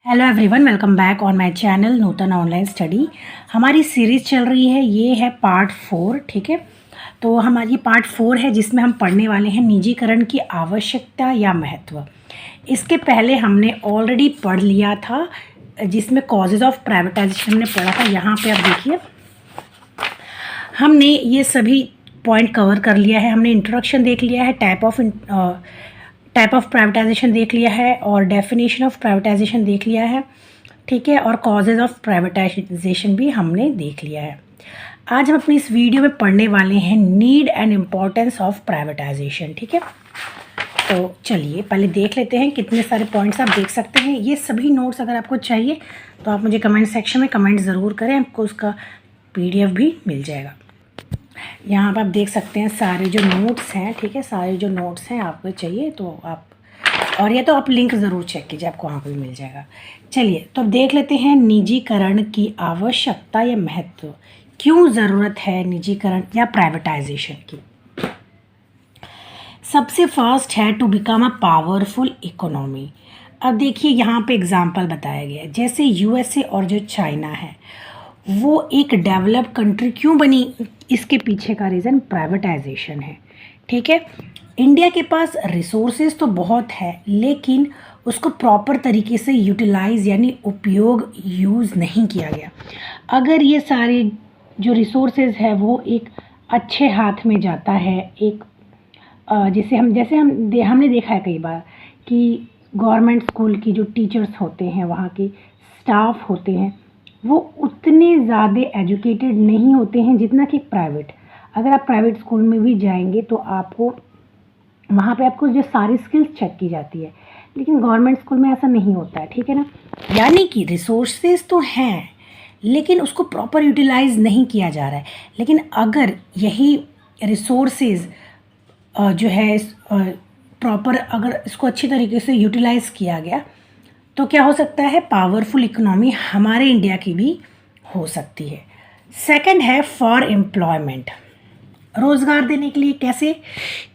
Hello everyone, welcome back on my channel Nutan online study. हमारी series चल रही है, ये है पार्ट 4। ठीक है, तो हमारी पार्ट 4 है जिसमें हम पढ़ने वाले हैं निजीकरण की आवश्यकता या महत्व। इसके पहले हमने ऑलरेडी पढ़ लिया था जिसमें कॉजेज़ ऑफ प्राइवेटाइजेशन हमने पढ़ा था। यहाँ पे आप देखिए हमने ये सभी पॉइंट कवर कर लिया है। हमने इंट्रोडक्शन देख लिया है, टाइप ऑफ प्राइवेटाइजेशन देख लिया है और डेफिनेशन ऑफ प्राइवेटाइजेशन देख लिया है। ठीक है, और कॉजेज़ ऑफ प्राइवेटाइजेशन भी हमने देख लिया है। आज हम अपनी इस वीडियो में पढ़ने वाले हैं need and importance of privatisation. ठीक है, तो चलिए पहले देख लेते हैं। कितने सारे पॉइंट्स आप देख सकते हैं। ये सभी नोट्स अगर आपको चाहिए तो आप मुझे कमेंट सेक्शन में कमेंट ज़रूर करें, आपको उसका PDF भी मिल जाएगा। यहाँ पर आप देख सकते हैं सारे जो नोट्स हैं। ठीक है, सारे जो नोट्स हैं आपको चाहिए तो आप, और ये तो आप लिंक ज़रूर चेक कीजिए, आपको वहाँ पर भी मिल जाएगा। चलिए तो अब देख लेते हैं निजीकरण की आवश्यकता या महत्व। क्यों ज़रूरत है निजीकरण या प्राइवेटाइजेशन की। सबसे फर्स्ट है to become a powerful economy. अब देखिए यहाँ पे एग्जांपल बताया गया है, जैसे USA और जो चाइना है वो एक डेवलप कंट्री क्यों बनी, इसके पीछे का रीज़न प्राइवेटाइजेशन है। ठीक है, इंडिया के पास रिसोर्सेज तो बहुत है लेकिन उसको प्रॉपर तरीके से यूटिलाइज यानी उपयोग यूज़ नहीं किया गया। अगर ये सारे जो रिसोर्सेज है वो एक अच्छे हाथ में जाता है, एक हमने देखा है कई बार कि गवर्नमेंट स्कूल की जो टीचर्स होते हैं, वहाँ के स्टाफ होते हैं, वो उतने ज़्यादा एजुकेटेड नहीं होते हैं जितना कि प्राइवेट। अगर आप प्राइवेट स्कूल में भी जाएंगे तो आपको वहाँ पे आपको जो सारी स्किल्स चेक की जाती है, लेकिन गवर्नमेंट स्कूल में ऐसा नहीं होता है। ठीक है ना, यानी कि रिसोर्सेज तो हैं लेकिन उसको प्रॉपर यूटिलाइज नहीं किया जा रहा है। लेकिन अगर यही रिसोर्सेज जो है प्रॉपर अगर इसको अच्छी तरीके से यूटिलाइज किया गया तो क्या हो सकता है, पावरफुल इकोनॉमी हमारे इंडिया की भी हो सकती है। सेकंड है फॉर एम्प्लॉयमेंट, रोज़गार देने के लिए। कैसे,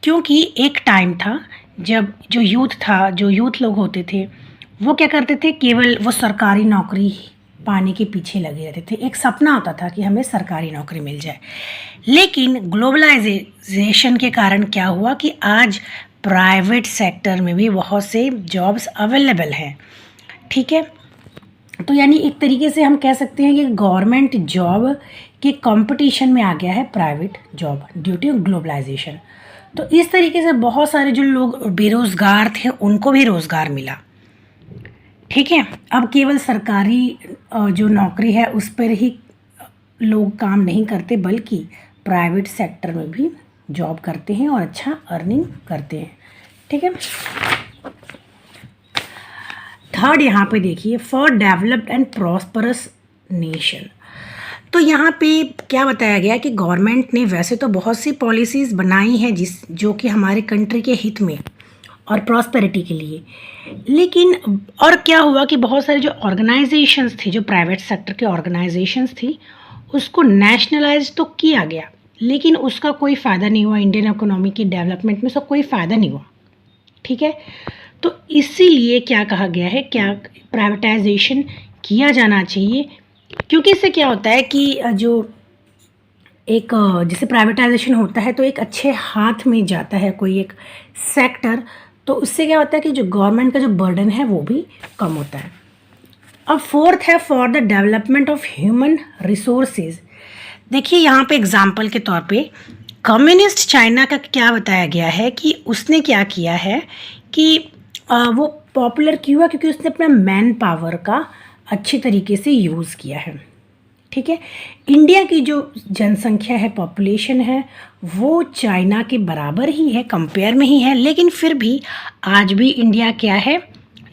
क्योंकि एक टाइम था जब जो यूथ लोग होते थे वो क्या करते थे, केवल वो सरकारी नौकरी पाने के पीछे लगे रहते थे। एक सपना होता था कि हमें सरकारी नौकरी मिल जाए। लेकिन ग्लोबलाइजेशन के कारण क्या हुआ कि आज प्राइवेट सेक्टर में भी बहुत से जॉब्स अवेलेबल हैं। ठीक है, तो यानी एक तरीके से हम कह सकते हैं कि गवर्नमेंट जॉब के कंपटीशन में आ गया है private job due to globalisation. तो इस तरीके से बहुत सारे जो लोग बेरोज़गार थे उनको भी रोज़गार मिला। ठीक है, अब केवल सरकारी जो नौकरी है उस पर ही लोग काम नहीं करते बल्कि प्राइवेट सेक्टर में भी जॉब करते हैं और अच्छा अर्निंग करते हैं। ठीक है, थर्ड यहाँ पे देखिए for developed and prosperous nation. तो यहाँ पे क्या बताया गया कि गवर्नमेंट ने वैसे तो बहुत सी पॉलिसीज़ बनाई हैं जो कि हमारे कंट्री के हित में और प्रॉस्पेरिटी के लिए, लेकिन और क्या हुआ कि बहुत सारे जो ऑर्गेनाइजेशंस थी, जो प्राइवेट सेक्टर के ऑर्गेनाइजेशंस थी, उसको नेशनलाइज तो किया गया लेकिन उसका कोई फ़ायदा नहीं हुआ। इंडियन इकोनॉमी की डेवलपमेंट में उसका कोई फ़ायदा नहीं हुआ। ठीक है, तो इसीलिए क्या कहा गया है, क्या प्राइवेटाइजेशन किया जाना चाहिए, क्योंकि इससे क्या होता है कि जो एक जैसे प्राइवेटाइजेशन होता है तो एक अच्छे हाथ में जाता है कोई एक सेक्टर, तो उससे क्या होता है कि जो गवर्नमेंट का जो बर्डन है वो भी कम होता है। अब फोर्थ है for the development of human resources. देखिए यहाँ पे एग्जाम्पल के तौर पे कम्युनिस्ट चाइना का क्या बताया गया है कि उसने क्या किया है कि वो पॉपुलर क्यों हुआ, क्योंकि उसने अपना मैन पावर का अच्छी तरीके से यूज़ किया है। ठीक है, इंडिया की जो जनसंख्या है, पॉपुलेशन है, वो चाइना के बराबर ही है, कंपेयर में ही है, लेकिन फिर भी आज भी इंडिया क्या है,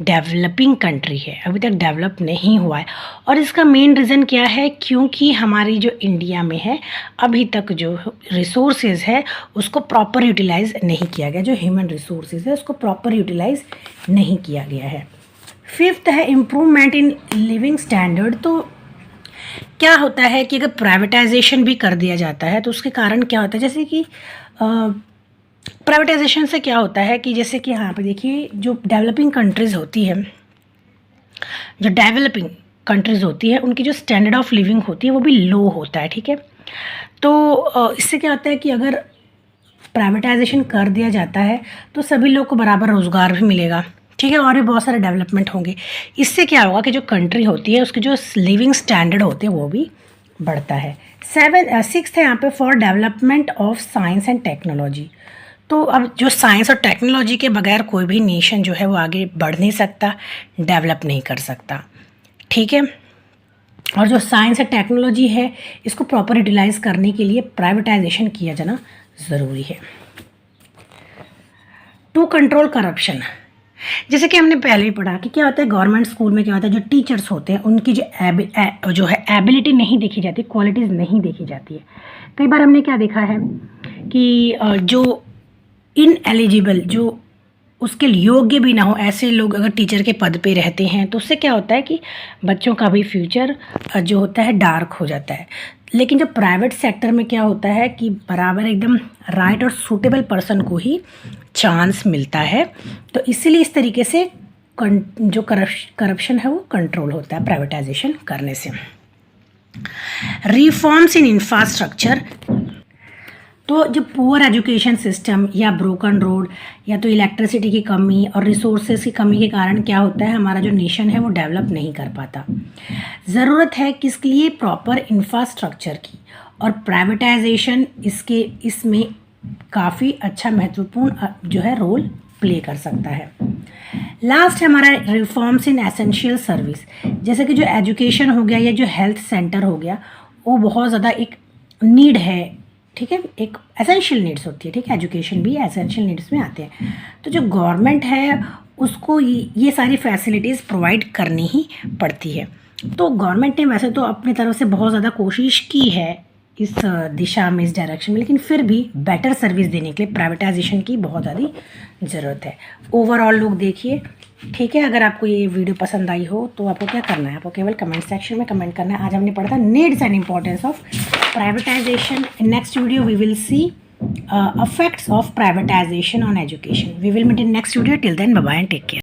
डेवलपिंग कंट्री है, अभी तक डेवलप नहीं हुआ है। और इसका मेन रीज़न क्या है, क्योंकि हमारी जो इंडिया में है अभी तक जो रिसोर्सेज है उसको प्रॉपर यूटिलाइज नहीं किया गया, जो ह्यूमन रिसोर्सेज है उसको प्रॉपर यूटिलाइज नहीं किया गया है। फिफ्थ है इम्प्रूवमेंट इन लिविंग स्टैंडर्ड। तो क्या होता है कि अगर प्राइवेटाइजेशन भी कर दिया जाता है तो उसके कारण क्या होता है, जैसे कि प्राइवेटाइजेशन से क्या होता है कि जैसे कि यहाँ पे देखिए जो डेवलपिंग कंट्रीज़ होती है जो डेवलपिंग कंट्रीज़ होती है उनकी जो स्टैंडर्ड ऑफ लिविंग होती है वो भी लो होता है, ठीक है। तो इससे क्या होता है कि अगर प्राइवेटाइजेशन कर दिया जाता है तो सभी लोग को बराबर रोज़गार भी मिलेगा, ठीक है, और भी बहुत सारे डेवलपमेंट होंगे। इससे क्या होगा कि जो कंट्री होती है उसके जो लिविंग स्टैंडर्ड होते हैं वो भी बढ़ता है। 6th है यहाँ पे for development of science and technology. तो अब जो साइंस और टेक्नोलॉजी के बगैर कोई भी नेशन जो है वो आगे बढ़ नहीं सकता, डेवलप नहीं कर सकता, ठीक है। और जो साइंस और टेक्नोलॉजी है इसको प्रॉपर यूटिलाइज करने के लिए प्राइवेटाइजेशन किया जाना ज़रूरी है। टू कंट्रोल करप्शन, जैसे कि हमने पहले ही पढ़ा कि क्या होता है गवर्नमेंट स्कूल में क्या होता है, जो टीचर्स होते हैं उनकी जो है एबिलिटी नहीं देखी जाती, क्वालिटीज़ नहीं देखी जाती है। कई बार हमने क्या देखा है कि जो इनएलिजिबल, जो उसके योग्य भी ना हो, ऐसे लोग अगर टीचर के पद पे रहते हैं तो उससे क्या होता है कि बच्चों का भी फ्यूचर जो होता है डार्क हो जाता है। लेकिन जो प्राइवेट सेक्टर में क्या होता है कि बराबर एकदम राइट और सूटेबल पर्सन को ही चांस मिलता है, तो इसीलिए इस तरीके से जो करप्शन है वो कंट्रोल होता है प्राइवेटाइजेशन करने से। रिफॉर्म्स इन इंफ्रास्ट्रक्चर, तो जो पुअर एजुकेशन सिस्टम या ब्रोकन रोड या तो इलेक्ट्रिसिटी की कमी और रिसोर्सेज की कमी के कारण क्या होता है हमारा जो नेशन है वो डेवलप नहीं कर पाता। ज़रूरत है किसके लिए, प्रॉपर इंफ्रास्ट्रक्चर की, और प्राइवेटाइजेशन इसमें काफ़ी अच्छा महत्वपूर्ण जो है रोल प्ले कर सकता है। लास्ट है हमारा रिफॉर्म्स इन एसेंशियल सर्विस, जैसे कि जो एजुकेशन हो गया या जो हेल्थ सेंटर हो गया वो बहुत ज़्यादा एक नीड है, ठीक है, एक एसेंशियल नीड्स होती है, ठीक है, एजुकेशन भी एसेंशियल नीड्स में आते हैं। तो जो गवर्नमेंट है उसको ये सारी फैसिलिटीज़ प्रोवाइड करनी ही पड़ती है। तो गवर्नमेंट ने वैसे तो अपनी तरफ से बहुत ज़्यादा कोशिश की है इस दिशा में, इस डायरेक्शन में, लेकिन फिर भी बेटर सर्विस देने के लिए प्राइवेटाइजेशन की बहुत ज़्यादा ज़रूरत है। ओवरऑल लोग देखिए, ठीक है। अगर आपको ये वीडियो पसंद आई हो तो आपको क्या करना है, आपको केवल कमेंट सेक्शन में कमेंट करना है। आज हमने पढ़ा था needs and importance of privatisation. In next video we will see effects of privatization on education. We will meet in next video. Till then, bye bye and take care.